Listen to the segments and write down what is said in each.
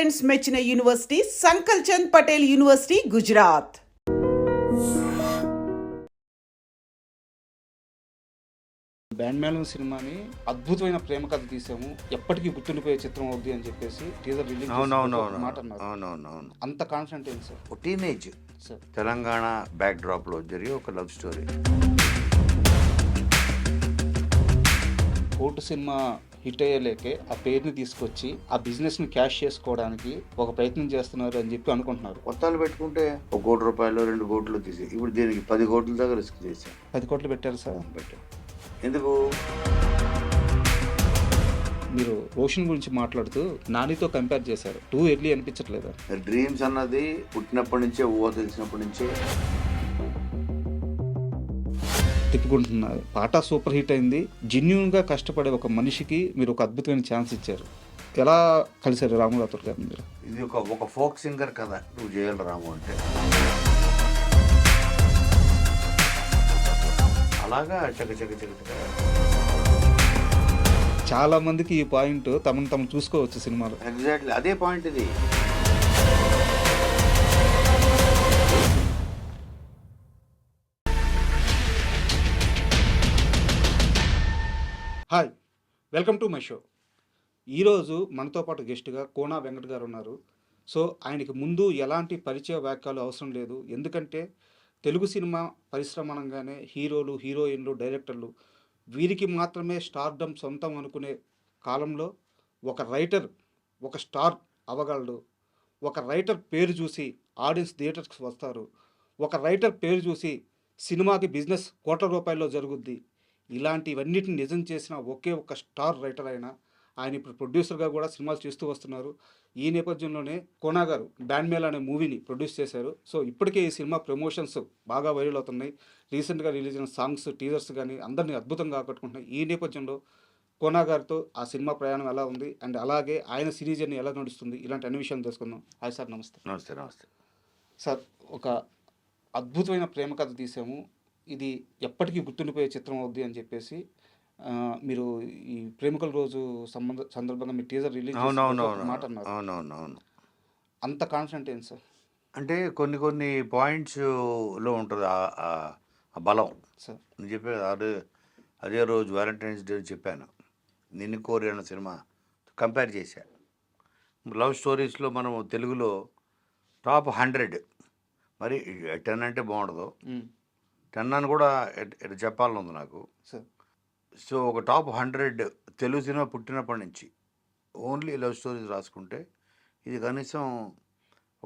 Parents మెచ్చిన university Sankal Chand Patel university Gujarat. Band Melam సినిమాని అద్భుతమైన ప్రేమ కథ తీసాము, ఎప్పటికీ గుర్తుండిపోయే చిత్రం అవుద్ది అని చెప్పేసి టీజర్ రిలీజ్ మాట అన్నారు. అవునవునవును. అంత కాన్ఫిడెంట్ ఏంటి సార్? ఒక టీనేజ్ సార్ తెలంగాణ బ్యాక్ డ్రాప్లో జరిగే ఒక love story. Court cinema hit అయ్యేలేకే ఆ పేరుని తీసుకొచ్చి ఆ బిజినెస్ని క్యాష్ చేసుకోవడానికి ఒక ప్రయత్నం చేస్తున్నారు అని చెప్పి అనుకుంటున్నారు. కొత్తాలు పెట్టుకుంటే 1 కోటి రూపాయలు 2 కోట్లు తీసి ఇప్పుడు దీనికి 10 కోట్ల దాకా రిస్క్ చేశాం. 10 కోట్లు పెట్టారు సార్. పెట్టాం. ఎందుకు? మీరు రోషన్ గురించి మాట్లాడుతూ నానితో కంపేర్ చేశారు. టూ ఎర్లీ అనిపించట్లేదా? డ్రీమ్స్ అన్నది పుట్టినప్పటి నుంచే, ఊహ తెలిసినప్పటి నుంచే తిప్పుకుంటున్నారు. పాట సూపర్ హిట్ అయింది. జెన్యూన్గా కష్టపడే ఒక మనిషికి మీరు ఒక అద్భుతమైన ఛాన్స్ ఇచ్చారు. ఎలా కలిశారు రాము రాథోడ్ గారు మీరు? ఇది ఒక ఫోక్ సింగర్ కదా నువ్వు చేయాలి రాము అంటే. అలాగా చక చాలా మందికి ఈ పాయింట్ తమను చూసుకోవచ్చు సినిమాలో. ఎగ్జాక్ట్లీ అదే పాయింట్ ఇది. Hi, welcome to my show. ఈరోజు మనతో పాటు గెస్ట్గా కోనా వెంకట్ గారు ఉన్నారు. సో ఆయనకి ముందు ఎలాంటి పరిచయ వాక్యాలు అవసరం లేదు. ఎందుకంటే తెలుగు సినిమా పరిశ్రమ అనగానే హీరోలు, హీరోయిన్లు, డైరెక్టర్లు వీరికి మాత్రమే స్టార్డమ్ సొంతం అనుకునే కాలంలో ఒక రైటర్ ఒక స్టార్ అవ్వగలడు. ఒక రైటర్ పేరు చూసి ఆడియన్స్ థియేటర్స్కి వస్తారు. ఒక రైటర్ పేరు చూసి సినిమాకి బిజినెస్ కోట్ల రూపాయల్లో జరుగుద్ది. ఇలాంటివన్నిటిని నిజం చేసిన ఒకే ఒక స్టార్ రైటర్ ఆయన ఇప్పుడు ప్రొడ్యూసర్గా కూడా సినిమాలు చేస్తూ వస్తున్నారు. ఈ నేపథ్యంలోనే కోనా గారు బ్యాండ్ మేళ అనే మూవీని ప్రొడ్యూస్ చేశారు. సో ఇప్పటికే ఈ సినిమా ప్రమోషన్స్ బాగా వైరల్ అవుతున్నాయి. రీసెంట్గా రిలీజ్ అయిన సాంగ్స్, టీజర్స్ కానీ అందరినీ అద్భుతంగా ఆకట్టుకుంటున్నాయి. ఈ నేపథ్యంలో కోనా గారితో ఆ సినిమా ప్రయాణం ఎలా ఉంది అండ్ అలాగే ఆయన సిరీస్ అని ఎలా నడుస్తుంది, ఇలాంటి అన్ని విషయాలు తెలుసుకుందాం. హాయ్ సార్, నమస్తే. నమస్తే. నమస్తే సార్. ఒక అద్భుతమైన ప్రేమ కథ తీసాము, ఇది ఎప్పటికీ గుర్తుండిపోయే చిత్రం అవుద్ది అని చెప్పేసి మీరు ఈ ప్రేమికుల రోజు సందర్భంగా మీ టీజర్ రిలీజ్ మాట అన్నారు. అవునవునవును. అంత కాన్ఫిడెంట్ ఏంటి సార్? అంటే కొన్ని పాయింట్స్లో ఉంటుంది ఆ బలం సార్. నేను చెప్పే అదే రోజు వ్యాలంటైన్స్ డే చెప్పాను. నిన్ను కోరి అన్న సినిమా కంపేర్ చేశా. లవ్ స్టోరీస్లో మనం తెలుగులో టాప్ 100, మరి 10 అంటే బాగుండదు, 10 అని కూడా చెప్పాలని ఉంది నాకు. సో ఒక టాప్ 100 తెలుగు సినిమా పుట్టినప్పటి నుంచి ఓన్లీ లవ్ స్టోరీస్ రాసుకుంటే ఇది కనీసం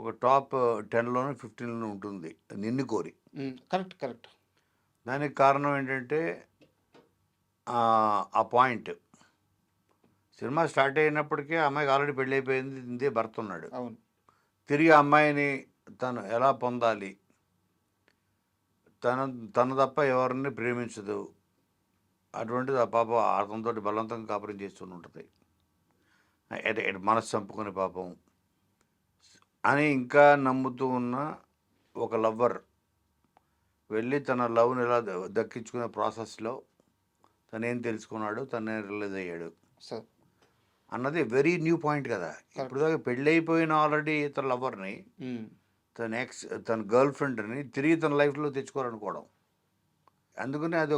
ఒక టాప్ 10లోనూ 15లోనూ ఉంటుంది. నిన్ను కోరి. కరెక్ట్. దానికి కారణం ఏంటంటే ఆ పాయింట్ సినిమా స్టార్ట్ అయినప్పటికీ అమ్మాయికి ఆల్రెడీ పెళ్ళి అయిపోయింది, ఇంతే భర్త ఉన్నాడు. అవును. తిరిగి అమ్మాయిని తను ఎలా పొందాలి, తన తప్ప ఎవరిని ప్రేమించదు, అటువంటిది ఆ పాప అతనితో బలవంతంగా కాపురం చేస్తూ ఉంటుంది. మనసు చంపుకునే పాపం అని ఇంకా నమ్ముతూ ఉన్న ఒక లవ్వర్ వెళ్ళి తన లవ్ని ఎలా దక్కించుకునే ప్రాసెస్లో తనేం తెలుసుకున్నాడు, తనే రిలీజ్ అయ్యాడు సార్ అన్నది వెరీ న్యూ పాయింట్ కదా. ఇప్పుడు దాకా పెళ్ళి అయిపోయిన ఆల్రెడీ తన లవ్వర్ని, తన గర్ల్ ఫ్రెండ్ని తిరిగి తన లైఫ్లో తెచ్చుకోవాలనుకోవడం, అందుకని అది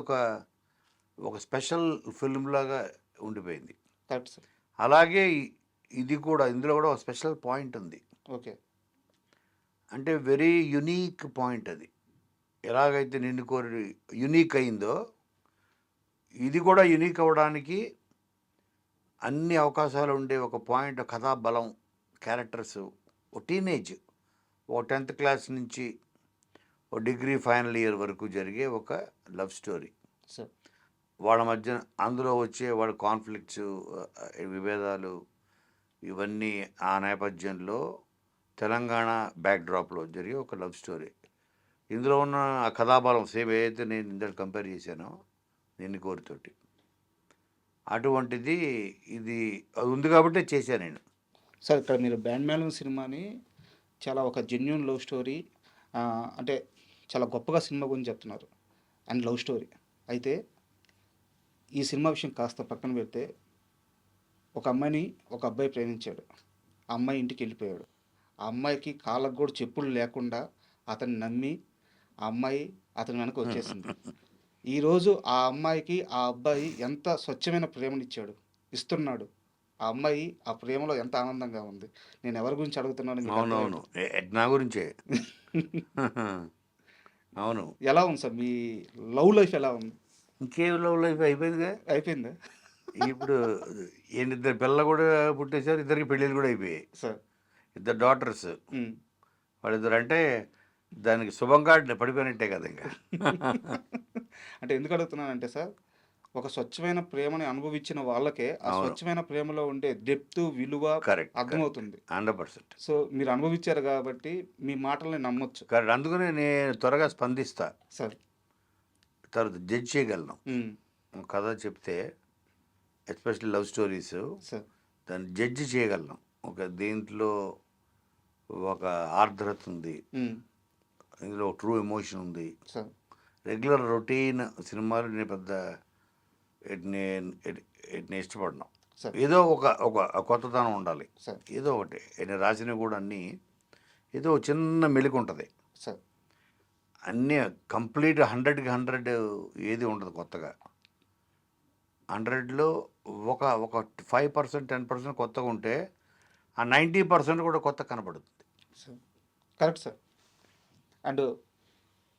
ఒక స్పెషల్ ఫిల్మ్ లాగా ఉండిపోయింది. Correct sir. అలాగే ఇందులో కూడా ఒక స్పెషల్ పాయింట్ ఉంది. ఓకే. అంటే వెరీ యునీక్ పాయింట్ అది. ఎలాగైతే నిన్ను కోరి యునీక్ అయిందో ఇది కూడా యునీక్ అవ్వడానికి అన్ని అవకాశాలు ఉండే ఒక పాయింట్, కథా బలం, క్యారెక్టర్స్, ఒక టీనేజ్, ఒక 10th క్లాస్ నుంచి ఒక డిగ్రీ ఫైనల్ ఇయర్ వరకు జరిగే ఒక లవ్ స్టోరీ. సార్ వాళ్ళ మధ్య అందులో వచ్చే వాళ్ళ కాన్ఫ్లిక్ట్స్, విభేదాలు, ఇవన్నీ ఆ నేపథ్యంలో తెలంగాణ బ్యాక్ డ్రాప్లో జరిగే ఒక లవ్ స్టోరీ. ఇందులో ఉన్న ఆ కథాబలం సేమ్ ఏదైతే నేను ఇందులో కంపేర్ చేశానో నిన్ను కోరితోటి, అటువంటిది ఇది ఉంది కాబట్టి చేశాను నేను. సార్, ఇక్కడ మీరు బ్యాండ్ మేళం సినిమాని చాలా ఒక జెన్యూన్ లవ్ స్టోరీ, అంటే చాలా గొప్పగా సినిమా గురించి చెప్తున్నారు అండ్ లవ్ స్టోరీ. అయితే ఈ సినిమా విషయం కాస్త పక్కన పెడితే ఒక అమ్మాయిని ఒక అబ్బాయి ప్రేమించాడు. ఆ అమ్మాయి ఇంటికి వెళ్ళిపోయాడు. ఆ అమ్మాయికి కాళ్ళకు కూడా చెప్పులు లేకుండా అతన్ని నమ్మి ఆ అమ్మాయి అతని వెనక వచ్చేసింది. ఈరోజు ఆ అమ్మాయికి ఆ అబ్బాయి ఎంత స్వచ్ఛమైన ప్రేమనిచ్చాడు, ఇస్తున్నాడు. ఆ అమ్మాయి ఆ ప్రేమలో ఎంత ఆనందంగా ఉంది. నేను ఎవరి గురించి అడుగుతున్నానో మీకు అవునవును. నా గురించే. అవును. ఎలా ఉంది సార్ మీ లవ్ లైఫ్ ఎలా ఉంది? ఇంకేం లవ్ లైఫ్ అయిపోయిందిగా. అయిపోయిందా ఇప్పుడు ఇద్దరు పిల్లలు కూడా పుట్టేశారు, ఇద్దరికి పెళ్ళిళ్ళు కూడా అయిపోయాయి. సార్? ఇద్దరు డాటర్స్. ఉమ్. వాళ్ళిద్దరు అంటే దానికి శుభంగా పడిపోయినట్టే కదా ఇంకా. అంటే ఎందుకు అడుగుతున్నానంటే సార్, ఒక స్వచ్ఛమైన ప్రేమని అనుభవించిన వాళ్ళకే ఆ అవును. స్వచ్ఛమైన ప్రేమలో ఉండే డెప్త్, విలువ కరెక్ట్. అర్థమవుతుంది. 100%. సో మీరు అనుభవించారు కాబట్టి మీ మాటల్ని నమ్మొచ్చు కరెక్ట్. అందుకనే నేను త్వరగా స్పందిస్తా. సార్. తర్వాత జడ్జ్ చేయగలను. ఉమ్. కథ చెప్తే ఎస్పెషల్లీ లవ్ స్టోరీస్ సార్. దాన్ని జడ్జి చేయగలను. దీంట్లో ఒక ఆర్ద్రత ఉంది, ఉమ్. ఇందులో ట్రూ ఎమోషన్ ఉంది. సార్. రెగ్యులర్ రొటీన్ సినిమాలు నేను పెద్ద నేను ఇష్టపడను. సార్. ఏదో ఒక ఒక కొత్తదనం ఉండాలి. సార్. ఏదో ఒకటి నేను రాసినవి కూడా అన్నీ ఏదో చిన్న మెలిక ఉంటుంది. సార్. అన్నీ కంప్లీట్ 100కి 100 ఏది ఉండదు కొత్తగా. 100లో ఒక ఒక 5% 10% కొత్తగా ఉంటే ఆ 90% కూడా కొత్త కనబడుతుంది. సార్. Correct sir. అండ్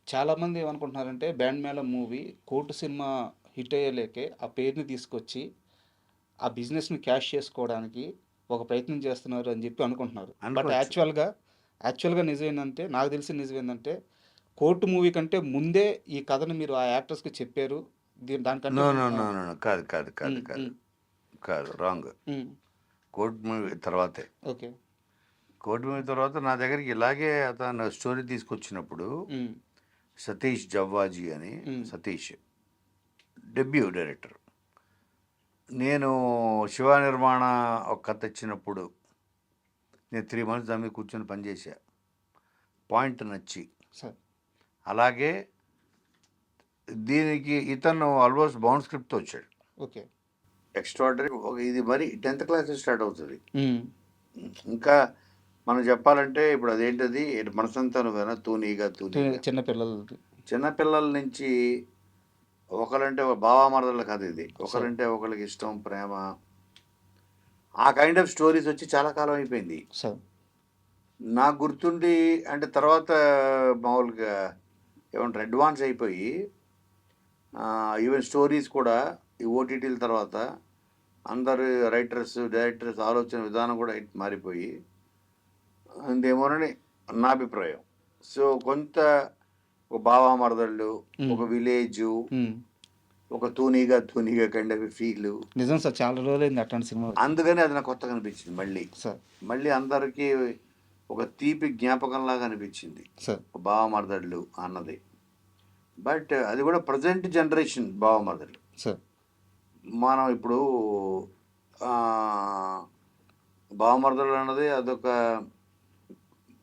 చాలామంది ఏమనుకుంటున్నారంటే band Melam movie court cinema hit అయ్యేలేకే ఆ పేరుని తీసుకొచ్చి ఆ బిజినెస్ని క్యాష్ చేసుకోవడానికి ఒక ప్రయత్నం చేస్తున్నారు అని చెప్పి అనుకుంటున్నారు. బట్ అనుకోవచ్చు. యాక్చువల్గా నిజం ఏంటంటే, నాకు తెలిసిన నిజం ఏంటంటే, కోర్టు మూవీ కంటే ముందే ఈ కథను మీరు ఆ యాక్టర్స్కి చెప్పారు. దానికంటే నో నో నో నో కాదు కాదు కాదు ఉమ్, కాదు ఉమ్, కాదు రాంగ్. ఉమ్. కోర్ట్ మూవీ తర్వాతే. ఓకే. కోర్ట్ మూవీ తర్వాత నా దగ్గరికి ఇలాగే అతను స్టోరీ తీసుకొచ్చినప్పుడు ఉమ్. సతీష్ జవ్వాజీ అని, సతీష్ డెబ్యూ డైరెక్టర్. నేను శివ నిర్మాణ ఒక కథ ఇచ్చినప్పుడు నేను 3 months దాని మీద కూర్చొని పనిచేసా, పాయింట్ నచ్చి. సార్. అలాగే దీనికి ఇతను ఆల్మోస్ట్ బౌండ్ స్క్రిప్ట్తో వచ్చాడు. ఓకే. ఎక్స్ట్రాడనరీ. ఇది మరి 10th క్లాస్ స్టార్ట్ అవుతుంది. ఉమ్. ఇంకా మనం చెప్పాలంటే ఇప్పుడు అదేంటది మనసంతా నువ్వేనా తూనీగా తూనీగా. చిన్నపిల్లలది. చిన్నపిల్లల నుంచి ఒకరంటే బావామరదల కథ ఇది. ఒకరంటే ఒకరికి ఇష్టం, ప్రేమ, ఆ కైండ్ ఆఫ్ స్టోరీస్ వచ్చి చాలా కాలం అయిపోయింది. సార్. నాకు గుర్తుండి అంటే తర్వాత మామూలుగా ఏమంటారు అడ్వాన్స్ అయిపోయి ఈవెన్ స్టోరీస్ కూడా ఈ ఓటీటీల తర్వాత అందరు రైటర్స్ డైరెక్టర్స్ ఆలోచన విధానం కూడా మారిపోయి ఇందేమోనని నా అభిప్రాయం. సో కొంత ఒక బావామరదళ్ళు, ఒక విలేజు, ఉమ్. ఒక తూనీగా తూనీగా కైండ్ ఆఫ్ ఫీల్. నిజం సార్, చాలా రోజులైంది అట్లాంటి సినిమా. అందుకని అది నాకు కొత్తగా అనిపించింది. సార్. మళ్ళీ అందరికీ ఒక తీపి జ్ఞాపకంలాగా అనిపించింది సార్. బావమరదళ్ళు అన్నది. బట్ అది కూడా ప్రజెంట్ జనరేషన్ బావమరదళ్ళు. సార్. మనం ఇప్పుడు బావమరదళ్ళు అన్నది అదొక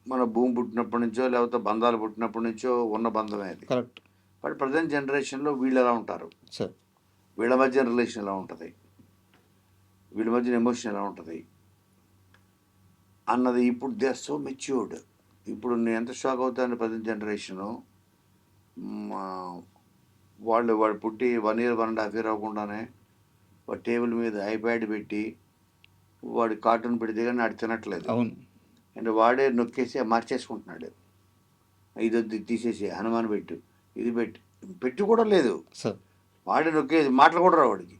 మన భూమి పుట్టినప్పటి నుంచో లేకపోతే బంధాలు పుట్టినప్పటి నుంచో ఉన్న బంధమే అది. కరెక్ట్. బట్ ప్రజెంట్ జనరేషన్లో వీళ్ళు ఎలా ఉంటారు, సార్. వీళ్ళ మధ్య రిలేషన్ ఎలా ఉంటుంది, వీళ్ళ మధ్య ఎమోషన్ ఎలా ఉంటుంది అన్నది ఇప్పుడు దే ఆర్ సో మెచ్యూర్డ్. ఇప్పుడు నేను ఎంత షాక్ అవుతాను, ప్రజెంట్ జనరేషను వాడు పుట్టి 1 year 1.5 year అవ్వకుండానే వాడు టేబుల్ మీద ఐప్యాడ్ పెట్టి వాడు కార్టూన్ పెడితే కానీ వాడు తినట్లేదు. అవును. అంటే వాడే నొక్కేసి మార్చేసుకుంటున్నాడు. ఇది వద్దు తీసేసి హనుమాన్ పెట్టు, ఇది పెట్టి కూడా లేదు. సార్. వాడే నొక్కేసి మాటలు కూడా రావు వాడికి.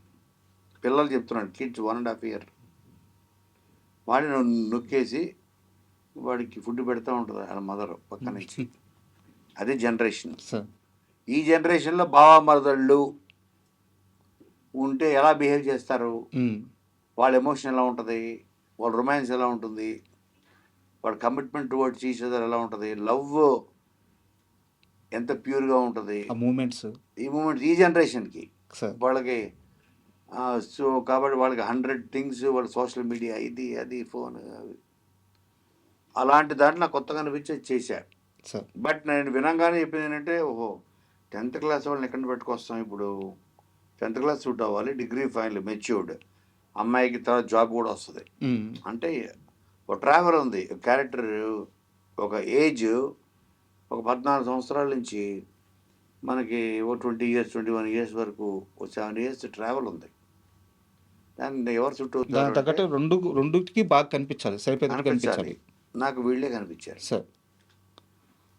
పిల్లలు చెప్తున్నాడు, కిడ్స్ 1.5 year వాడి నొక్కేసి వాడికి ఫుడ్ పెడతా ఉంటుంది వాళ్ళ మదర్ పక్క నుంచి. అదే జనరేషన్. సార్. ఈ జనరేషన్లో బావామరదళ్ళు ఉంటే ఎలా బిహేవ్ చేస్తారు, వాళ్ళ ఎమోషన్ ఎలా ఉంటుంది, వాళ్ళ రొమాన్స్ ఎలా ఉంటుంది, వాళ్ళ కమిట్మెంట్ టువర్డ్స్ ఈచ్ అదర్ ఎలా ఉంటుంది, లవ్ ఎంత ప్యూర్గా ఉంటుంది, ఆ మూమెంట్స్ ఈ మూమెంట్స్ ఈ జనరేషన్కి సార్. వాళ్ళకి. సో కాబట్టి వాళ్ళకి 100 things, వాళ్ళ సోషల్ మీడియా ఇది అది ఫోన్ అలాంటి దాంట్లో నాకు కొత్తగా అనిపించి చేశా. సార్. బట్ నేను వినంగానే చెప్పింది ఏంటంటే, ఓహో 10th క్లాస్ వాళ్ళని ఎక్కడ పెట్టుకొస్తాం, ఇప్పుడు 10th క్లాస్ సూట్ అవ్వాలి, డిగ్రీ ఫైనల్ మెచ్యూర్డ్ అమ్మాయికి తర్వాత జాబ్ కూడా వస్తుంది అంటే ఒక ట్రావెల్ ఉంది క్యారెక్టర్, ఒక ఏజ్ ఒక 14 సంవత్సరాల నుంచి మనకి ఓ 20 ఇయర్స్ 21 ఇయర్స్ వరకు ఓ 7 ఇయర్స్ ట్రావెల్ ఉంది. దాన్ని ఎవరు చుట్టూ దానికి అవుతారు అంటే తగ్గట్టు రెండుకి బాగా కనిపించాలి, సరిపోయేటట్టు కనిపించాలి. కనిపించాలి. నాకు వీళ్ళే కనిపించారు. సార్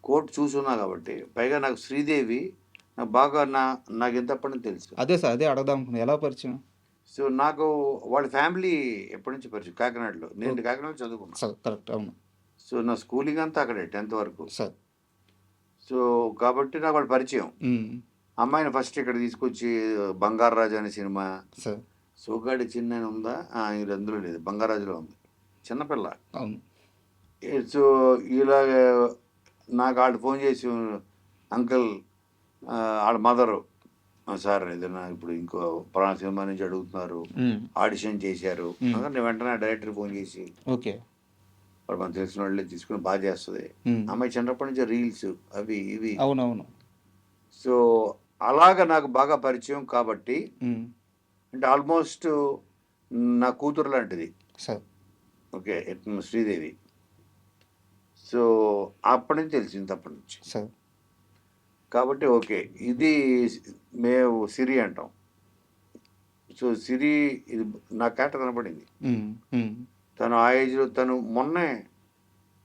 కోర్టు చూసున్నా కాబట్టి, పైగా నాకు శ్రీదేవి నాకు బాగా నాకు ఎంతప్పటి నుంచి తెలుసు. అదే సార్, అదే అడగదాం అనుకున్నాను, ఎలా పరిచయం? సో నాకు వాళ్ళ ఫ్యామిలీ ఎప్పటి నుంచి పరిచయం, కాకినాడలో. నేను కాకినాడలో చదువుకున్నాను. సార్ కరెక్ట్, అవును సో నా స్కూలింగ్ అంతా అక్కడే 10th వరకు. సార్. సో కాబట్టి నాకు వాళ్ళు పరిచయం. అమ్మాయిని ఫస్ట్ ఇక్కడ తీసుకొచ్చి బంగారాజు అనే సినిమా, సార్ సోగాడి చిన్న ఉందా, ఇది అందులో లేదు, బంగారాజులో ఉంది, చిన్నపిల్ల. అవును. సో ఇలాగ నాకు వాళ్ళు ఫోన్ చేసి, అంకుల్ వాళ్ళ మదరు, సార్ ఏదైనా ఇప్పుడు ఇంకో పలానా సినిమా నుంచి అడుగుతున్నారు, ఆడిషన్ చేశారు. నేను వెంటనే డైరెక్టర్ ఫోన్ చేసి, ఓకే వాడు మనకు తెలిసిన వాళ్ళే తీసుకుని బాగా చేస్తుంది. అమ్మాయి చిన్నప్పటి నుంచి రీల్స్ అవి ఇవి. అవునవును. సో అలాగ నాకు బాగా పరిచయం కాబట్టి, అంటే ఆల్మోస్ట్ నా కూతురు లాంటిది. Sir okay, Sridevi. సో అప్పటి నుంచి తెలిసింది, అప్పటి నుంచి. సార్ కాబట్టి ఓకే, ఇది మేము సిరి అంటాం. సో సిరి ఇది నా క్యారెక్టర్ కనపడింది. తను ఆ ఏజ్లో, తను మొన్నే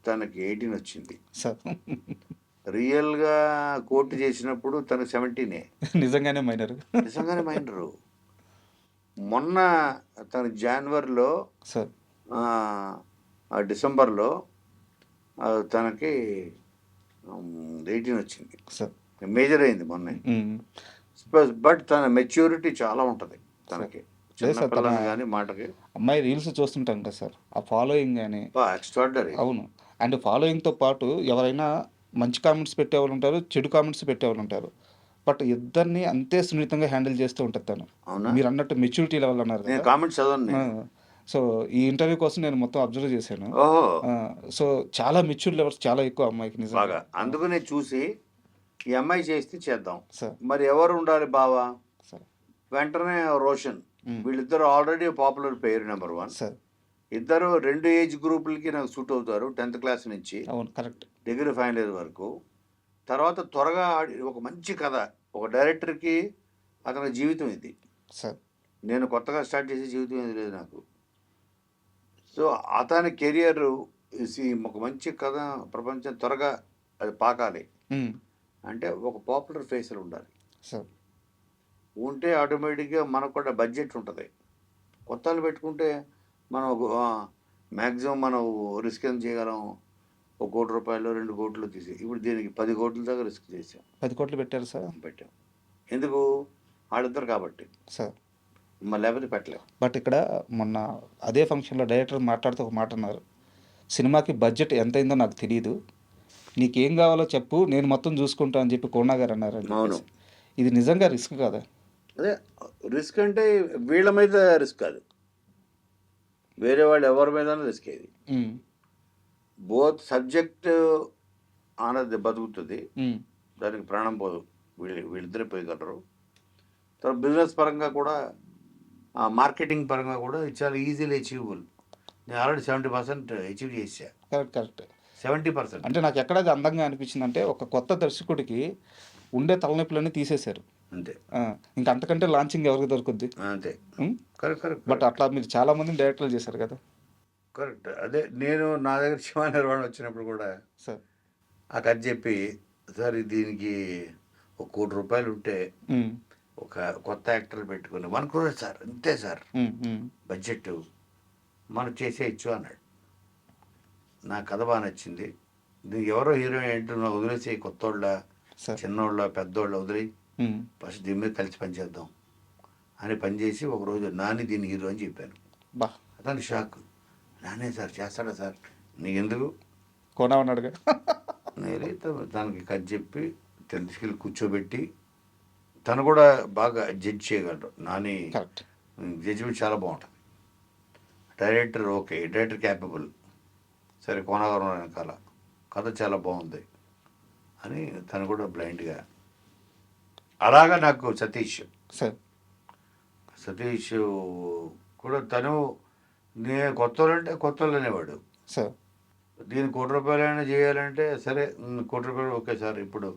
తనకి 18 వచ్చింది. సార్ రియల్గా కోర్టు చేసినప్పుడు తనకు 17. నిజంగానే మైనర్. నిజంగానే మైనరు. మొన్న తన జనవరిలో, సార్ డిసెంబర్లో తనకి 18 వచ్చింది. సార్ మేజర్ అయింది మొన్న. బట్ తన మెచ్యూరిటీ చాలా ఉంటుంది తనకి, చిన్నపిల్లని కానీ మాటకి. అమ్మాయి రీల్స్ చూస్తుంటాం కదా సార్, ఆ ఫాలోయింగ్ కానీ ఎక్స్ట్రాడినరీ. అవును. అండ్ ఫాలోయింగ్తో పాటు ఎవరైనా మంచి కామెంట్స్ పెట్టేవాళ్ళు ఉంటారు, చెడు కామెంట్స్ పెట్టేవాళ్ళు ఉంటారు. బట్ ఇద్దరిని అంతే సున్నితంగా హ్యాండిల్ చేస్తూ ఉంటుంది తను. మీరు అన్నట్టు మెచ్యూరిటీ లెవెల్ అన్నారు నేను కామెంట్స్ చదవను. సో ఈ ఇంటర్వ్యూ కోసం నేను మొత్తం అబ్జర్వ్ చేశాను. సో చాలా మెచ్యూర్ లెవెల్స్ చాలా ఎక్కువ అమ్మాయికి నిజంగా. అందుకనే చూసి ఈ అమ్మాయి చేస్తే చేద్దాం సార్. మరి ఎవరు ఉండాలి బావా? వెంటనే రోషన్. వీళ్ళిద్దరు ఆల్రెడీ పాపులర్ పేరు, నెంబర్ 1. సార్ ఇద్దరు 2 ఏజ్ గ్రూపులకి నాకు సూట్ అవుతారు, 10th క్లాస్ నుంచి కరెక్ట్ డిగ్రీ ఫైనల్ ఇయర్ వరకు. తర్వాత త్వరగా ఒక మంచి కథ, ఒక డైరెక్టర్కి అతని జీవితం ఇది సార్. నేను కొత్తగా స్టార్ట్ చేసే జీవితం ఏది లేదు నాకు. సో అతని కెరియర్ ఒక మంచి కథ ప్రపంచం త్వరగా అది పాకాలి అంటే ఒక పాపులర్ ఫేస్లు ఉండాలి సార్. ఉంటే ఆటోమేటిక్గా మనకు కూడా బడ్జెట్ ఉంటుంది. కొత్తలు పెట్టుకుంటే మనం మ్యాక్సిమం మనం రిస్క్ ఎంత చేయగలం? 1 కోటి రూపాయలు 2 కోట్లు తీసి, ఇప్పుడు దీనికి 10 కోట్ల దాకా రిస్క్ చేసాం. 10 కోట్లు పెట్టారు సార్. పెట్టాం. ఎందుకు? వాళ్ళిద్దరు కాబట్టి సార్. మళ్ళీ లేకపోతే పెట్టలేము. బట్ ఇక్కడ మొన్న అదే ఫంక్షన్లో డైరెక్టర్ మాట్లాడుతూ ఒక మాట అన్నారు, సినిమాకి బడ్జెట్ ఎంత అయిందో నాకు తెలియదు, నీకేం కావాలో చెప్పు, నేను మొత్తం చూసుకుంటా అని చెప్పి కోనా గారు అన్నారు. అవును, ఇది నిజంగా రిస్క్ కదా? అదే రిస్క్ అంటే వీళ్ళ మీద రిస్క్ కాదు, వేరే వాళ్ళు ఎవరి మీద రిస్క్. ఇది బోత్ సబ్జెక్ట్ అన్నది బతుకుతుంది, దానికి ప్రాణం పోదు, వీళ్ళిద్దరే పోయగలరు. తర్వాత బిజినెస్ పరంగా కూడా, మార్కెటింగ్ పరంగా కూడా చాలా ఈజీలీ అచీవబుల్. నేను ఆల్రెడీ 70% అచీవ్ చేసా. కరెక్ట్ 70%. అంటే నాకు ఎక్కడ అందంగా అనిపించింది అంటే, ఒక కొత్త దర్శకుడికి ఉండే తలనొప్పులన్నీ తీసేశారు అంతే. ఇంకా అంతకంటే లాంచింగ్ ఎవరికి దొరుకుద్ది? అంతే. కరెక్ట్. బట్ అట్లా మీరు చాలా మందిని డైరెక్టర్లు చేశారు కదా. కరెక్ట్. అదే నేను నా దగ్గర శివ నిర్వాణ వచ్చినప్పుడు కూడా సార్ ఆ కథ చెప్పి, సార్ దీనికి 1 కోటి రూపాయలు ఉంటే ఒక కొత్త యాక్టర్ పెట్టుకుని 1 crore సార్, అంతే సార్ బడ్జెట్, మనం చేసేయచ్చు అన్నాడు. నా కథ బాగా నచ్చింది. దీనికి ఎవరో హీరోయిన్ ఏంటో వదిలేసి, కొత్తోళ్ళ చిన్నోళ్ళ పెద్దోళ్ళ వదిలి ఫస్ట్ దీని మీద కలిసి పనిచేద్దాం అని పనిచేసి ఒకరోజు నాని దీని హీరో అని చెప్పాను. అతనికి షాక్. నానే సార్ చేస్తాడా సార్? నీకెందుకు కోనా ఉన్నాడుగా. దానికి కథ చెప్పి తీసుకెళ్ళి కూర్చోబెట్టి, తను కూడా బాగా జడ్జ్ చేయగలరు. నాని జడ్జిమెంట్ చాలా బాగుంటుంది. డైరెక్టర్ ఓకే, డైరెక్టర్ క్యాపబుల్, సరే కోనగారు వెనకాల కథ చాలా బాగుంది అని తను కూడా బ్లైండ్గా. అలాగా నాకు సతీష్ కూడా, తను కొత్త వాళ్ళు అంటే కొత్త వాళ్ళు అనేవాడు. సార్. దీన్ని ₹1,00,00,000 చేయాలంటే సరే, ₹1,00,00,000 ఓకే సార్. ఇప్పుడు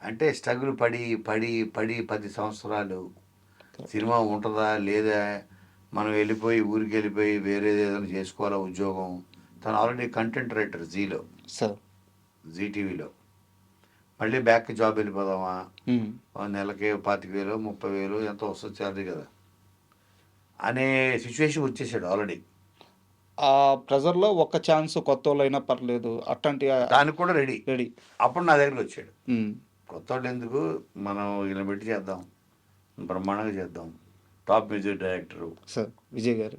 అంటే స్ట్రగుల్ పడి పడి పడి 10 సంవత్సరాలు సినిమా ఉంటుందా లేదా, మనం వెళ్ళిపోయి ఊరికి వెళ్ళిపోయి వేరేది ఏదైనా చేసుకోవాలా ఉద్యోగం. తను already content writer sir. Zee టీవీలో. మళ్ళీ బ్యాక్ జాబ్ వెళ్ళిపోదామా, హ్మ్. నెలకి 25,000 30,000 ఎంతో వస్తుంది శాలరీ కదా అనే సిచ్యువేషన్ వచ్చేసాడు ఆల్రెడీ. ఆ ప్రెజర్‌లో ఒక్క ఛాన్స్ కొత్తోళ్ళైనా పర్లేదు అట్లాంటి దానికి కూడా రెడీ. రెడీ. అప్పుడు నా దగ్గరికి వచ్చాడు. హ్మ్. కొత్త వాళ్ళు ఎందుకు, మనం ఇలా పెట్టి చేద్దాం, బ్రహ్మాండంగా చేద్దాం. Top music director, sir. Vijay గారు,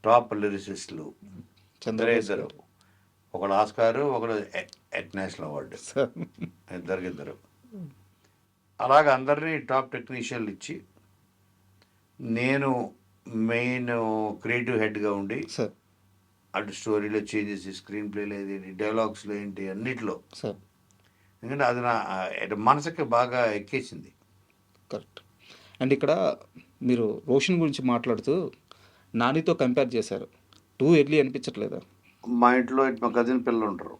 టాప్ లిరిసిస్టులు చంద్రబోస్ ఇద్దరు, గారు. ఒకడు ఆస్కారు, ఒకడు నేషనల్ అవార్డు, సార్. ఇద్దరు. అలాగ అందరినీ టాప్ టెక్నీషియన్లు ఇచ్చి నేను మెయిన్ క్రియేటివ్ హెడ్గా ఉండి సార్. అటు స్టోరీలో చేంజెస్, స్క్రీన్ ప్లేలో ఏది, డైలాగ్స్లో ఏంటి, అన్నిట్లో. సార్. ఎందుకంటే అది నా మనసుకి బాగా ఎక్కేసింది. కరెక్ట్. అండ్ ఇక్కడ మీరు రోషన్ గురించి మాట్లాడుతూ నానితో కంపేర్ చేశారు. టూ ఎర్లీ అనిపించట్లేదా? మా ఇంట్లో మా కజిన్ పిల్లలు ఉంటారు,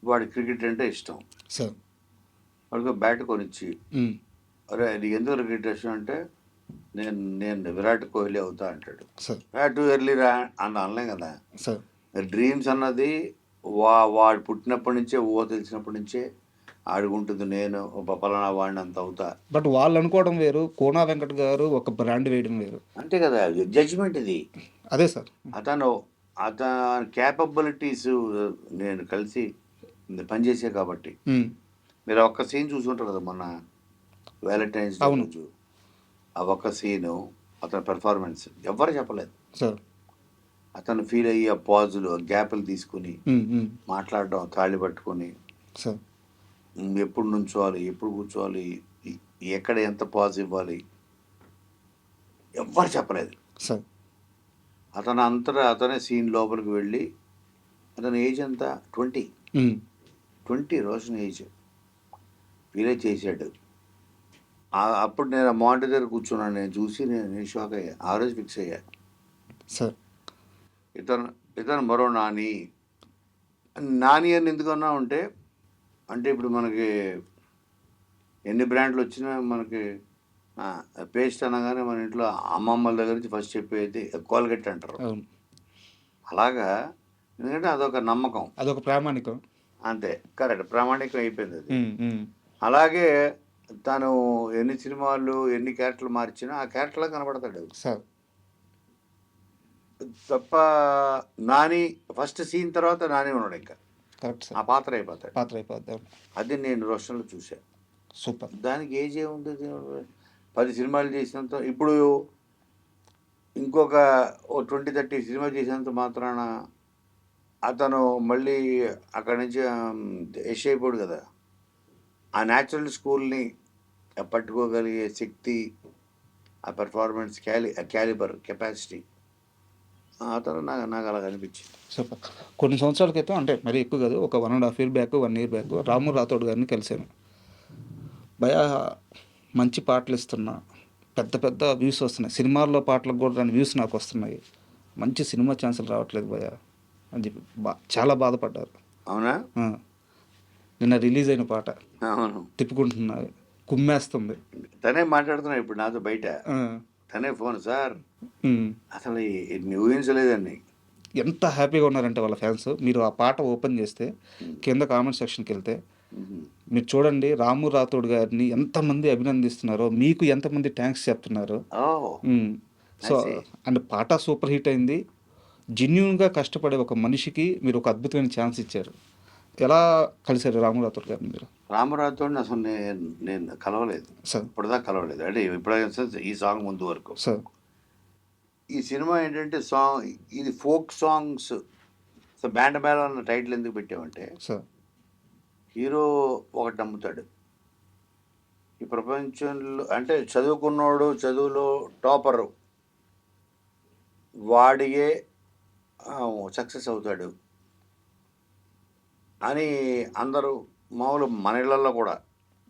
వాడి క్రికెట్ అంటే ఇష్టం. సార్. వాడికి బ్యాట్ కొనిచ్చి, హ్మ్. అరే నీకు ఎందుకు క్రికెట్ ఇష్టం అంటే, నేను విరాట్ కోహ్లీ అవుతా అంటాడు. సార్. టూ ఎర్లీ రా అని అనలేం కదా. సార్. డ్రీమ్స్ అన్నది వాడు పుట్టినప్పటి నుంచే, తెలిసినప్పటి నుంచే ఆడుకుంటుంది. నేను పలానా వాడిని అంత అవుతా. బట్ వాళ్ళు అనుకోవడం వేరు, కోనా వెంకట్ గారు ఒక బ్రాండ్ వేయడం వేరు. అంతే కదా, జడ్జిమెంట్ ఇది. అదే సార్. అతని క్యాపబిలిటీస్ నేను కలిసి పనిచేసే కాబట్టి. హ్మ్. మీరు ఒక్క సీన్ చూసుంటారు కదా మొన్న వ్యాలంటైన్స్ డే అవును. రోజు. ఆ ఒక్క సీను, అతని పెర్ఫార్మెన్స్ ఎవ్వరు చెప్పలేదు. సార్. అతను ఫీల్ అయ్యి ఆ పాజులు, గ్యాప్లు తీసుకుని హ్మ్. హ్మ్. మాట్లాడడం, తాళి పట్టుకొని సార్. ఎప్పుడు నుంచోవాలి, ఎప్పుడు కూర్చోవాలి, ఎక్కడ ఎంత పాజ్ ఇవ్వాలి, ఎవ్వరు చెప్పలేదు. సార్. అతను అంతటా అతనే సీన్ లోపలికి వెళ్ళి, అతని ఏజ్ ఎంత, 20 హ్మ్. 20 రోషన్ ఏజ్, ఫీల్ చేశాడు. అప్పుడు నేను మానిటర్ దగ్గర కూర్చున్నాను, నేను చూసి నేను షాక్ అయ్యా. ఆ రోజు ఫిక్స్ అయ్యా, సార్. ఇతను మరో నాని అని ఎందుకన్నా ఉంటే, అంటే ఇప్పుడు మనకి ఎన్ని బ్రాండ్లు వచ్చినా మనకి పేస్ట్ అనగానే మన ఇంట్లో అమ్మమ్మల దగ్గర నుంచి ఫస్ట్ చెప్పేది కోల్గేట్ అంటారు. అవును. అలాగా, ఎందుకంటే అదొక నమ్మకం, అదొక ప్రామాణికం. అంతే, కరెక్ట్, ప్రామాణికం అయిపోయింది అది. హ్మ్. హ్మ్. అలాగే తను ఎన్ని సినిమాలు ఎన్ని క్యారెక్టర్లు మార్చినా ఆ క్యారెక్టర్లో కనబడతాడు సార్. తప్ప. నాని ఫస్ట్ సీన్ తర్వాత నాని ఉన్నాడు, ఇంకా కరెక్ట్ ఆ సార్. పాత్ర అయిపోతాడు. పాత్ర అయిపోద్దాం. అది నేను రోషన్లో చూశాను. సూపర్. దానికి ఏజ్ ఏముంటుంది, 10 సినిమాలు చేసినంత, ఇప్పుడు ఇంకొక 20-30 సినిమా చేసినంత మాత్రాన అతను మళ్ళీ అక్కడి నుంచి యష్ అయిపోడు కదా. ఆ న్యాచురల్ స్కూల్ని పట్టుకోగలిగే శక్తి, ఆ పెర్ఫార్మెన్స్, క్యాలిబర్, కెపాసిటీ అతను నాకు అలా అనిపించింది. సూపర్. కొన్ని సంవత్సరాల క్రితం, అంటే మరీ ఎక్కువ కాదు, ఒక 1.5 year బ్యాక్, 1 year బ్యాక్ రాము రాథోడ్ గారిని కలిశాను. భయా మంచి పాటలు ఇస్తున్నా, పెద్ద పెద్ద వ్యూస్ వస్తున్నాయి, సినిమాల్లో పాటలకు కూడా రాని వ్యూస్ నాకు వస్తున్నాయి, మంచి సినిమా ఛాన్సులు రావట్లేదు భయా అని చెప్పి చాలా బాధపడ్డారు. అవునా? ఆ. నిన్న రిలీజ్ అయిన పాట అవును, తిప్పుకుంటున్నా, కుమ్మేస్తుంది. తనే మాట్లాడుతున్నాడు ఇప్పుడు నాతో బయట. ఆ. తనే ఫోన్, సార్ ఉమ్. అసలు ఊహించలేదండి. ఎంత హ్యాపీగా ఉన్నారంటే వాళ్ళ ఫ్యాన్స్. మీరు ఆ పాట ఓపెన్ చేస్తే కింద కామెంట్ సెక్షన్కి వెళ్తే మీరు చూడండి, రాము రాథోడ్ గారిని ఎంతమంది అభినందిస్తున్నారో, మీకు ఎంతమంది థ్యాంక్స్ చెప్తున్నారు. సో అండ్ పాట సూపర్ హిట్ అయింది. జెన్యున్గా కష్టపడే ఒక మనిషికి మీరు ఒక అద్భుతమైన ఛాన్స్ ఇచ్చారు. ఎలా కలిశారు రాము రాథోడ్ గారిని మీరు? రామరాజుతో అసలు నేను కలవలేదు సార్. ఇప్పటిదాకా కలవలేదు, అంటే ఇప్పుడైనా ఈ సాంగ్ ముందు వరకు. సార్. ఈ సినిమా ఏంటంటే ఇది ఫోక్ సాంగ్స్. సో బ్యాండ్ మేళం అన్న టైటిల్ ఎందుకు పెట్టామంటే, సార్. హీరో ఒకటి నమ్ముతాడు, ఈ ప్రపంచంలో అంటే చదువుకున్నోడు, చదువులో టాపరు వాడియే సక్సెస్ అవుతాడు అని అందరూ, మామూలు మన ఇళ్ళల్లో కూడా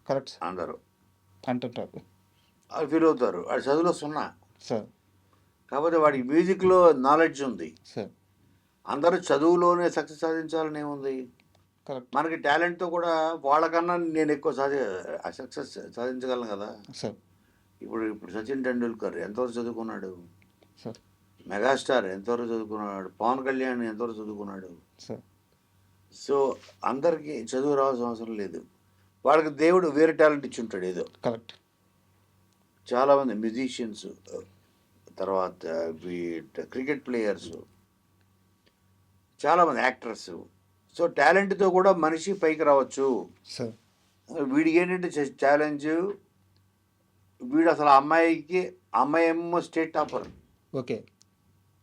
కరెక్ట్ అందరూ అంటుంటారు. అది ఫీల్ అవుతారు. వాడి చదువులో 0. సార్. కాకపోతే వాడికి మ్యూజిక్లో నాలెడ్జ్ ఉంది. సార్. అందరూ చదువులోనే సక్సెస్ సాధించాలని ఏముంది? కరెక్ట్ మనకి టాలెంట్‌తో కూడా వాళ్ళకన్నా నేను ఎక్కువ సక్సెస్ సాధించగలను కదా! సార్. ఇప్పుడు సచిన్ టెండూల్కర్ ఎంతవరకు చదువుకున్నాడు? సార్. మెగాస్టార్ ఎంతవరకు చదువుకున్నాడు? పవన్ కళ్యాణ్ ఎంతవరకు చదువుకున్నాడు? సార్. సో, అందరికీ చదువు రావాల్సిన అవసరం లేదు. వాళ్ళకి దేవుడు వేరే టాలెంట్ ఇచ్చుంటాడు ఏదో. కరెక్ట్. చాలామంది మ్యూజిషియన్స్, తర్వాత క్రికెట్ ప్లేయర్స్, చాలామంది యాక్టర్స్. సో, టాలెంట్‌తో కూడా మనిషి పైకి రావచ్చు. సార్. వీడికి ఏంటంటే ఛాలెంజ్, వీడు అసలు అమ్మాయి ఏమో స్టేట్ టాపర్. ఓకే.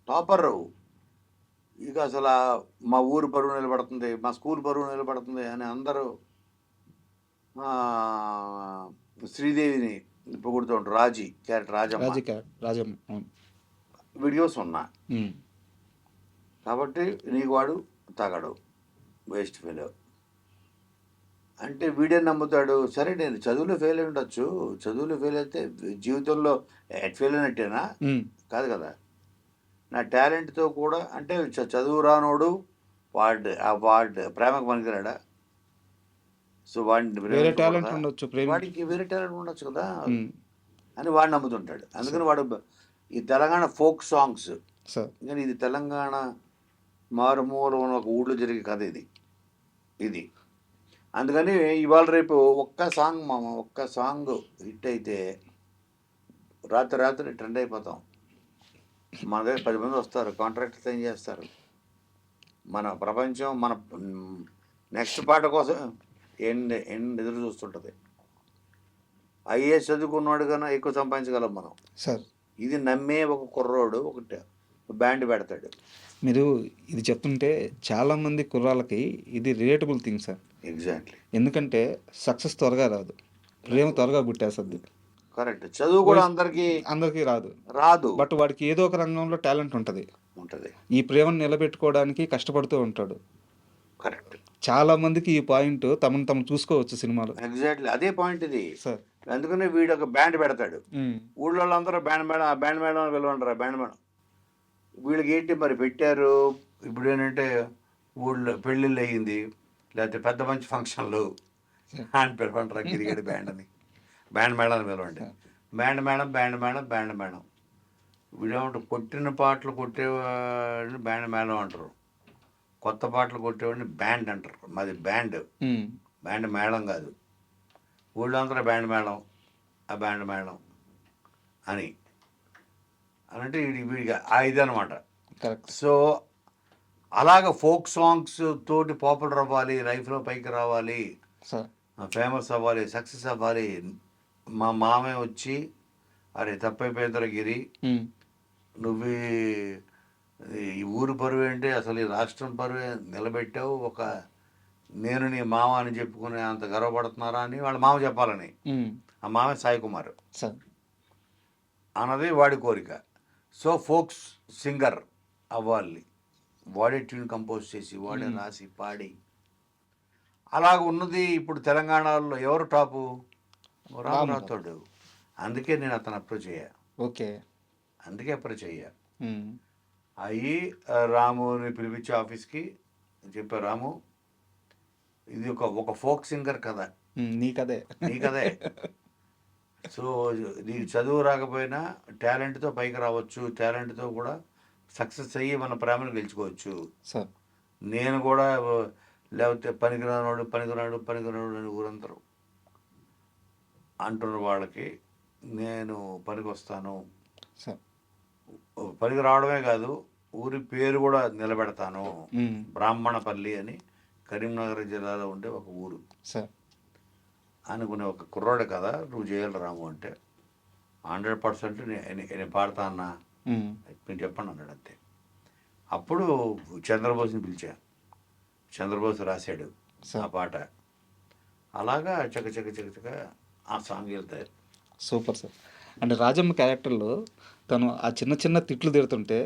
టాపర్. ఇక అసలు మా ఊరు పరువు నిలబడుతుంది, మా స్కూల్ పరువు నిలబడుతుంది అని అందరూ శ్రీదేవిని పొగుడుతూ ఉంటారు. రాజీ క్యారెక్టర్ రాజమ్మ. రాజమ్మ. అవును. వీడియోస్ ఉన్నా కాబట్టి నీకు వాడు తాగడు, వేస్ట్ ఫెలో అంటే వీడే నమ్ముతాడు. సరే నేను చదువులో ఫెయిల్ అయి ఉండొచ్చు, చదువులో ఫెయిల్ అయితే జీవితంలో ఫెయిల్ అయినట్టేనా? కాదు కదా. నా టాలెంట్తో కూడా అంటే చదువు రానోడు వాడు ప్రేమకు పనికిరాడా? సో వేరే టాలెంట్ ఉండొచ్చు, వాడికి వేరే టాలెంట్ ఉండొచ్చు కదా అని వాడు నమ్ముతుంటాడు. అందుకని వాడు ఈ తెలంగాణ ఫోక్ సాంగ్స్, కానీ ఇది తెలంగాణ మారుమూల ఉన్న ఒక ఊళ్ళో జరిగే కథ ఇది. అందుకని ఇవాళ రేపు ఒక్క సాంగ్ హిట్ అయితే రాత్రి ట్రెండ్ అయిపోతాం. మన దగ్గర 10 మంది వస్తారు, కాంట్రాక్ట్ సైన్ చేస్తారు. మన ప్రపంచం మన నెక్స్ట్ పాట కోసం ఎదురు చూస్తుంటుంది. ఐఏఎస్ చదువుకున్నాడు కన్నా ఎక్కువ సంపాదించగలం మనం. సార్, ఇది నమ్మే ఒక కుర్రోడు ఒకటి బ్యాండ్ పెడతాడు. మీరు ఇది చెప్తుంటే చాలామంది కుర్రాళ్ళకి ఇది రిలేటబుల్ థింగ్ సార్. ఎగ్జాక్ట్లీ. ఎందుకంటే సక్సెస్ త్వరగా రాదు, ప్రేమ త్వరగా పుట్టేస్తుంది. కరెక్ట్. చదువు కూడా అందరికీ రాదు. బట్ వాడికి ఏదో ఒక రంగంలో టాలెంట్ ఉంటుంది. ఈ ప్రేమను నిలబెట్టుకోవడానికి కష్టపడుతూ ఉంటాడు. కరెక్ట్. చాలా మందికి ఈ పాయింట్ తమను చూసుకోవచ్చు సినిమాలో. ఎగ్జాక్ట్లీ అదే పాయింట్ ఇది సార్. అందుకనే వీడు ఒక బ్యాండ్ పెడతాడు. ఊళ్ళో అందరూ బ్యాండ్ మేడం అని పిలవంటారు. బ్యాండ్ మేడం వీళ్ళకి ఏంటి మరి పెట్టారు. ఇప్పుడు ఏంటంటే ఊళ్ళో పెళ్ళిళ్ళు అయ్యింది, లేకపోతే పెద్ద మంచి ఫంక్షన్లు అని పిలవంటారు. క్రికెట్ బ్యాండ్ అని బ్యాండ్ మేడం అని పిలవండి. బ్యాండ్ మేడం వీడేమంటారు, కొట్టిన పాటలు కొట్టేవాడిని బ్యాండ్ మేడం అంటారు, కొత్త పాటలు కొట్టేవాడిని బ్యాండ్ అంటారు. మాది బ్యాండ్ మేడం కాదు. ఊళ్ళో అందరూ బ్యాండ్ మేడం, ఆ బ్యాండ్ మేడం అని అంటే వీడికి ఇది అనమాట. సో అలాగ ఫోక్ సాంగ్స్ తోటి పాపులర్ అవ్వాలి, లైఫ్లో పైకి రావాలి, ఫేమస్ అవ్వాలి, సక్సెస్ అవ్వాలి. మా మామయ్య వచ్చి అరే తప్పైపోయిందిరా గిరి, నువ్వు ఈ ఊరు పరువు ఏంటి, అసలు ఈ రాష్ట్రం పరువే నిలబెట్టావు, నేను నీ మామ అని చెప్పుకునే అంత గర్వపడుతున్నారా అని వాళ్ళ మామ చెప్పాలని. ఆ మామ సాయి కుమార్ అన్నది వాడి కోరిక. సో ఫోక్స్ సింగర్ అవ్వాలి, వాడే ట్యూన్ కంపోజ్ చేసి వాడే రాసి పాడి అలాగ ఉన్నది. ఇప్పుడు తెలంగాణలో ఎవరు టాపు? రామరావుతోడు. అందుకే నేను అతను అప్రోచ్ అయ్యా. అయ్యి రాముని పిలిపించి ఆఫీస్కి చెప్పారు, రాము ఇది ఒక ఫోక్ సింగర్ కదా, నీ కదే. సో నీకు చదువు రాకపోయినా టాలెంట్తో పైకి రావచ్చు, టాలెంట్తో కూడా సక్సెస్ అయ్యి మన ప్రేమను గెలుచుకోవచ్చు. నేను కూడా లేకపోతే పనికిరాడు అని ఊరందరూ అంటున్న వాళ్ళకి నేను పనికి వస్తాను. పనికి రావడమే కాదు, ఊరి పేరు కూడా నిలబెడతాను. బ్రాహ్మణపల్లి అని కరీంనగర్ జిల్లాలో ఉండే ఒక ఊరు అనుకునే ఒక కుర్రాడు కదా నువ్వు చేయాలి రాము అంటే 100% నేను పాడతా అన్నా, మీరు చెప్పండి అన్నాడు. అంతే. అప్పుడు చంద్రబోస్ని పిలిచా. చంద్రబోస్ రాశాడు ఆ పాట. అలాగా చక ఆ సాంగ్ వెళ్తాయి. Super sir. అంటే రాజమ్మ క్యారెక్టర్లో తను ఆ చిన్న తిట్లు తిడుతుంటే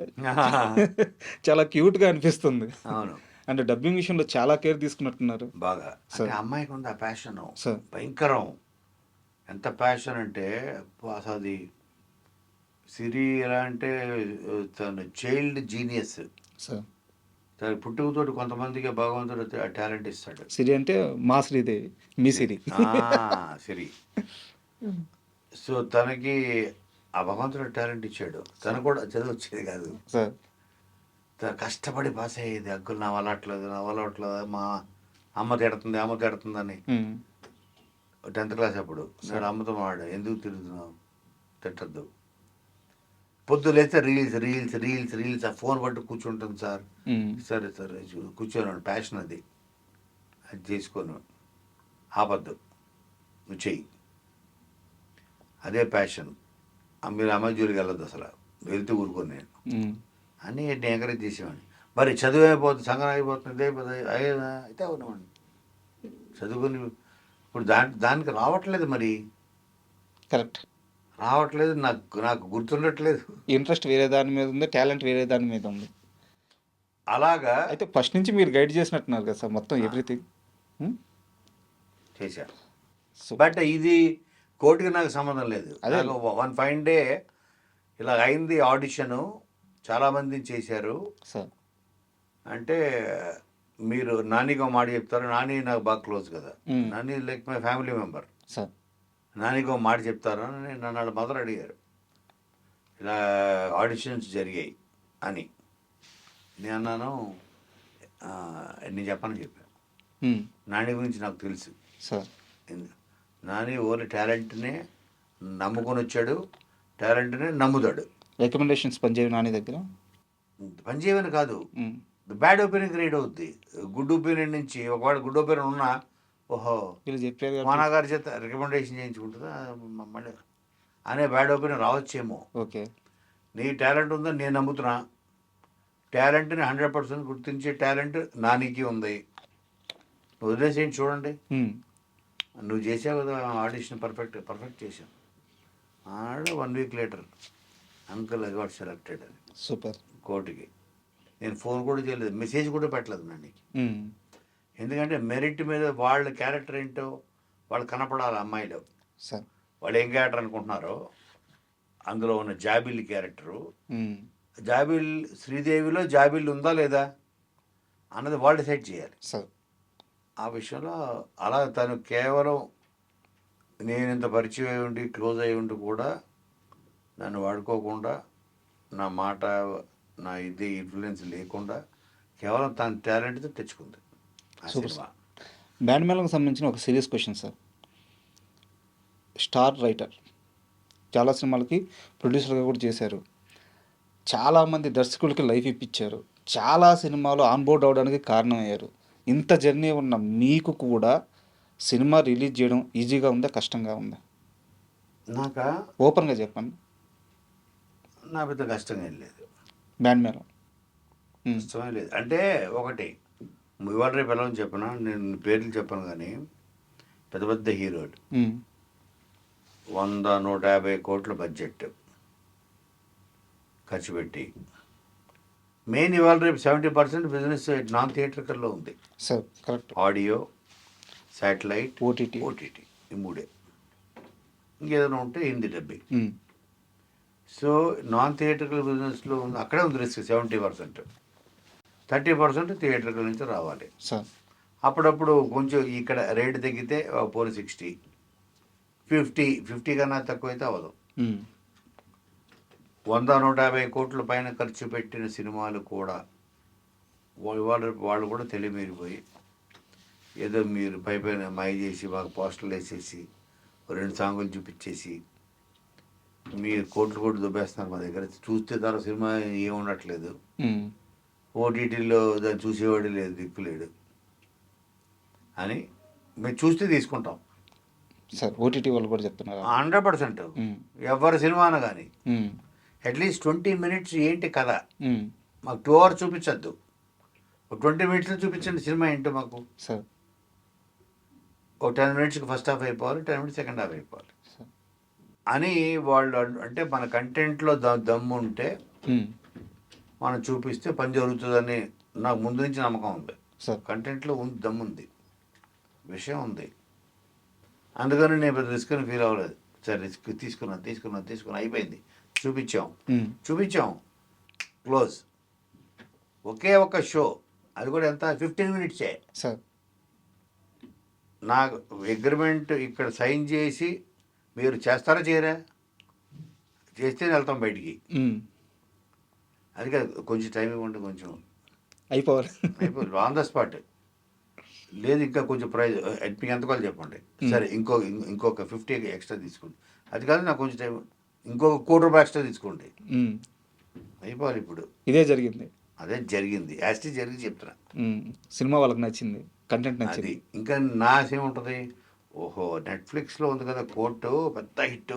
చాలా క్యూట్గా అనిపిస్తుంది. అవును. అంటే డబ్బింగ్ విషయంలో చాలా కేర్ తీసుకున్నట్టున్నారు బాగా. అంటే అమ్మాయికి ఉంది ఆ ప్యాషన్ భయంకరం. ఎంత ప్యాషన్ అంటే అసలు అది సిరి ఎలా అంటే తను చైల్డ్ జీనియస్. తన పుట్టుకతోటి కొంతమందికి భగవంతుడు టాలెంట్ ఇస్తాడు. సిరి అంటే మా శ్రీదేవి, మీ సిరి. సిరి. సో తనకి ఆ భగవంతుడు టాలెంట్ ఇచ్చాడు. తను కూడా చదువు వచ్చేది కాదు. సార్ కష్టపడి పాస్ అయ్యేది. అగ్గులు నా వల్ల అట్లేదు, నా వల్ల అట్లేదు, మా అమ్మ తిడుతుందని. 10th క్లాస్ అప్పుడు నేను అమ్మతో మాట్లాడా, ఎందుకు తిరుగుతున్నావు, తిట్టద్దు. పొద్దు లేస్తే రీల్స్ ఆ ఫోన్ పట్టు కూర్చుంటాను సార్. సరే కూర్చోను, ప్యాషన్ అది చేసుకోను, ఆపద్దు, నువ్వు చెయ్యి, అదే ప్యాషన్. మీరు అమ్మాయి జోలికి వెళ్ళొద్దు, అసలు వెళ్తూ ఊరుకోను నేను అని నేను ఎంకరేజ్ చేసేవాడిని. మరి చదువు అయిపోతుంది, సంగం అయిపోతుంది, ఇదైపోతుంది, అయితే అవునమండి చదువుకొని ఇప్పుడు దానికి రావట్లేదు. మరి కరెక్ట్ రావట్లేదు, నాకు గుర్తుండట్లేదు. ఇంట్రెస్ట్ వేరే దాని మీద ఉంది, టాలెంట్ వేరే దాని మీద ఉంది. అలాగా అయితే ఫస్ట్ నుంచి మీరు గైడ్ చేసినట్టున్నారు కదా సార్ మొత్తం ఎవ్రీథింగ్ చేశాను. సో బట్ ఇది కోర్టుకి నాకు సంబంధం లేదు. నాకు వన్ ఫైన్ డే ఇలా అయింది ఆడిషను, చాలామంది చేశారు. సార్ అంటే మీరు నానిగా మాట చెప్తారు. నాని నాకు బాగా క్లోజ్ కదా, Nani like my family member. Sir నానిగా మాట చెప్తారు అని నన్ను వాళ్ళ మదర్ అడిగారు. ఇలా ఆడిషన్స్ జరిగాయి అని నేను అన్నాను, నేను చెప్పాను. నాని గురించి నాకు తెలుసు సార్. నాని ఓన్లీ టాలెంట్నే నమ్ముకొని వచ్చాడు, టాలెంట్నే నమ్ముతాడు. రికమెండేషన్స్ పనిచేయవు నాని దగ్గర, పనిచేయమని కాదు, బ్యాడ్ ఒపీనియన్ క్రియేట్ అవుద్ది. గుడ్ ఒపీనియన్ నుంచి ఒకవేళ గుడ్ ఒపీనియన్ ఉన్నా, ఓహో వీళ్ళు చెప్పారు మా నాన్నగారి చేత రికమెండేషన్ చేయించుకుంటుందా మళ్ళీ అనే బ్యాడ్ ఒపీనియన్ రావచ్చేమో. ఓకే, నీ టాలెంట్ ఉందని నేను నమ్ముతున్నా, టాలెంట్ని 100% గుర్తించే టాలెంట్ నానికి ఉంది, వదిలేసేయండి చూడండి. నువ్వు చేసావు కదా ఆడిషన్, పర్ఫెక్ట్ చేసావు. 1 week later uncle I got selected అని సూపర్. కోర్టుకి నేను ఫోన్ కూడా చేయలేదు, మెసేజ్ కూడా పెట్టలేదు నానికి. ఎందుకంటే మెరిట్ మీద వాళ్ళ క్యారెక్టర్ ఏంటో వాళ్ళు కనపడాలి. అమ్మాయిలు సార్ వాళ్ళు ఏం క్యారెక్టర్ అనుకుంటున్నారో, అందులో ఉన్న జాబిల్ క్యారెక్టరు, జాబిల్ శ్రీదేవిలో జాబిల్ ఉందా లేదా అన్నది వాళ్ళు డిసైడ్ చేయాలి సార్. ఆ విషయంలో. అలా తను కేవలం నేను ఇంత పరిచయం అయి ఉండి క్లోజ్ అయి ఉండి కూడా నన్ను వాడుకోకుండా, నా మాట నా ఇది ఇన్ఫ్లుయెన్స్ లేకుండా కేవలం తన టాలెంట్తో తెచ్చుకుంది ఆ సినిమా. బ్యాండ్ మేళంకి సంబంధించిన ఒక serious question sir. Star writer, చాలా సినిమాలకి ప్రొడ్యూసర్గా కూడా చేశారు, చాలామంది దర్శకులకి లైఫ్ ఇప్పించారు, చాలా సినిమాలు ఆన్బోర్డ్ అవడానికి కారణమయ్యారు. ఇంత జర్నీ ఉన్న మీకు కూడా సినిమా రిలీజ్ చేయడం ఈజీగా ఉందా, కష్టంగా ఉందా? నాకా ఓపెన్గా చెప్పండి. నా పెద్ద కష్టంగా ఏం లేదు, బ్యాండ్ మేళం కష్టమే లేదు. అంటే ఒకటి ఇవాళ రేపు ఎలా చెప్పినా, నేను పేర్లు చెప్పను కానీ పెద్ద పెద్ద హీరోలు 100-150 కోట్ల బడ్జెట్ ఖర్చు పెట్టి, మెయిన్ ఇవాళ రేపు 70% బిజినెస్ నాన్ థియేటర్కల్లో ఉంది sir. Correct. Audio, satellite, OTT ఈ మూడే. ఇంకేదైనా ఉంటే Hindi dubbing. So non theatrical బిజినెస్లో ఉంది, అక్కడే ఉంది రిస్క్. 70%, 30% థియేటర్కల్ నుంచి రావాలి సార్. అప్పుడప్పుడు కొంచెం ఇక్కడ రేటు తగ్గితే పోనీ 60, 50 కన్నా తక్కువైతే అవ్వదు. 100-150 కోట్ల పైన ఖర్చు పెట్టిన సినిమాలు కూడా వాళ్ళు కూడా తెలియమీరిపోయి ఏదో మీరు పైన మాయ చేసి మాకు పోస్టర్లు వేసేసి 2 సాంగులు చూపించేసి మీరు కోట్లు దుబ్బేస్తున్నారు మా దగ్గర. చూస్తే తర్వాత సినిమా ఏం ఉండట్లేదు, ఓటీటీలో దాన్ని చూసేవాడు లేదు, దిక్కులేడు అని మేము చూస్తే తీసుకుంటాం సార్. ఓటీటీ వాళ్ళు కూడా చెప్తున్నారు 100%. ఎవరి సినిమా అన్న కానీ అట్లీస్ట్ 20 minutes ఏంటి కథ, మాకు 2 hours చూపించద్దు, 20 minutes చూపించండి సినిమా ఏంటో మాకు. సార్ ఒక 10 minutesకి ఫస్ట్ హాఫ్ అయిపోవాలి, 10 minutes సెకండ్ హాఫ్ అయిపోవాలి అని వాళ్ళు. అంటే మన కంటెంట్లో దమ్ము ఉంటే మనం చూపిస్తే పని జరుగుతుందని నాకు ముందు నుంచి నమ్మకం ఉంది. కంటెంట్లో దమ్ము ఉంది, విషయం ఉంది. అందుకని నేను పెద్ద రిస్క్ అని ఫీల్ అవ్వలేదు. సరే రిస్క్ తీసుకున్నా అయిపోయింది. చూపించాం, క్లోజ్. ఒకే ఒక షో అది కూడా ఎంత 15 మినిట్సే. సార్. నాకు అగ్రిమెంట్ ఇక్కడ సైన్ చేసి మీరు చేస్తారా చేయరా, చేస్తే వెళ్తాం బయటికి. అది కాదు, కొంచెం టైం ఇవ్వండి, కొంచెం అయిపోవాలి. అయిపోయి ఆన్ ద స్పాట్. లేదు ఇంకా కొంచెం ప్రైజ్ మీకు ఎంత కావాలి చెప్పండి, సరే ఇంకొక 50 ఎక్స్ట్రా తీసుకోండి. అది కాదు నాకు కొంచెం టైం, ఇంకొక ₹1,00,00,000 ఎక్స్ట్రా తీసుకోండి. అయిపోవాలి. ఇప్పుడు ఇదే జరిగింది. అదే జరిగింది, యాస్టీ జరిగి చెప్తున్నా. సినిమా వాళ్ళకి నచ్చింది, కంటెంట్ అది నచ్చింది. ఇంకా నాశ ఏముంటుంది, ఓహో నెట్ఫ్లిక్స్లో ఉంది కదా కోర్టు, పెద్ద హిట్,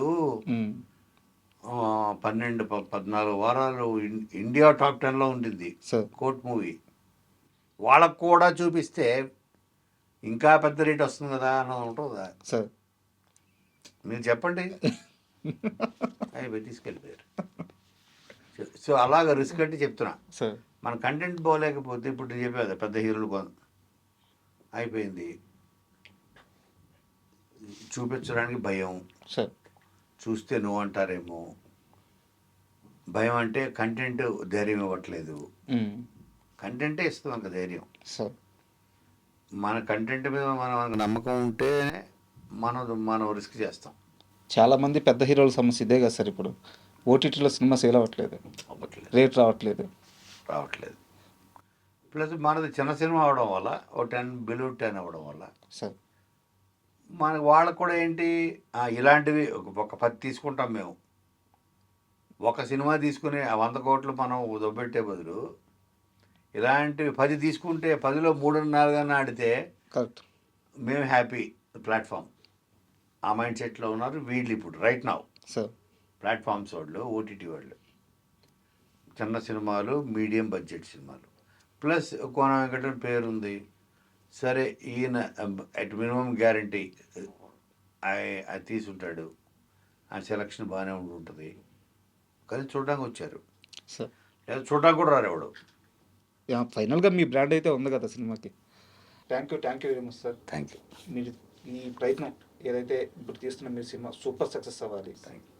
12-14 వారాలు ఇండియా టాప్ 10లో ఉండింది సార్. Court movie. వాళ్ళకు కూడా చూపిస్తే ఇంకా పెద్ద రేట్ వస్తుంది కదా అన్నది ఉంటుందా సార్. మీరు చెప్పండి. అవి తీసుకెళ్ళిపోయారు. సో అలాగ రిస్క్ అంటే చెప్తున్నా. సార్. మన కంటెంట్ బాగోలేకపోతే ఇప్పుడు చెప్పేది పెద్ద హీరోలు అయిపోయింది, చూపించడానికి భయం, సార్. చూస్తే నువ్వు అంటారేమో భయం. అంటే కంటెంట్ ధైర్యం ఇవ్వట్లేదు, కంటెంటే ఇస్తుంది మనకు ధైర్యం. సార్. మన కంటెంట్ మీద మనకు నమ్మకం ఉంటే మనం రిస్క్ చేస్తాం. చాలామంది పెద్ద హీరోల సమస్య ఇదే కదా సార్. ఇప్పుడు ఓటీటీలో సినిమా సేల్ అవ్వట్లేదు, రేట్ రావట్లేదు. ప్లస్ మనది చిన్న సినిమా అవడం వల్ల ఓ 10 అవ్వడం వల్ల సార్. వాళ్ళకు కూడా ఏంటి, ఇలాంటివి ఒక 10 తీసుకుంటాం మేము. ఒక సినిమా తీసుకుని 100 కోట్లు మనం దొబ్బెట్టే బదులు ఇలాంటివి 10 తీసుకుంటే 10లో 3-4 ఆడితే కరెక్ట్, మేము హ్యాపీ. ప్లాట్ఫామ్ ఆ మైండ్ సెట్లో ఉన్నారు వీళ్ళు ఇప్పుడు రైట్ నౌ. సార్. ప్లాట్ఫామ్స్ వాళ్ళు, ఓటీటీ వాళ్ళు, చిన్న సినిమాలు, మీడియం బడ్జెట్ సినిమాలు, ప్లస్ కోన వెంకటన్ పేరుంది. సరే ఈయన అట్ మినిమం గ్యారంటీ అది తీసుంటాడు, ఆ సెలక్షన్ బాగానే ఉంటుంది, కానీ చూడడానికి వచ్చారు. సార్. లేదా చూడడానికి కూడా రారు ఎవడు. ఫైనల్గా మీ బ్రాండ్ అయితే ఉంది కదా సినిమాకి. Thank you very much sir. Thank you. మీరు ఈ ప్రయత్నం ఏదైతే ఇప్పుడు తీస్తున్న మీరు సినిమా సూపర్ సక్సెస్ అవ్వాలి. Thank you.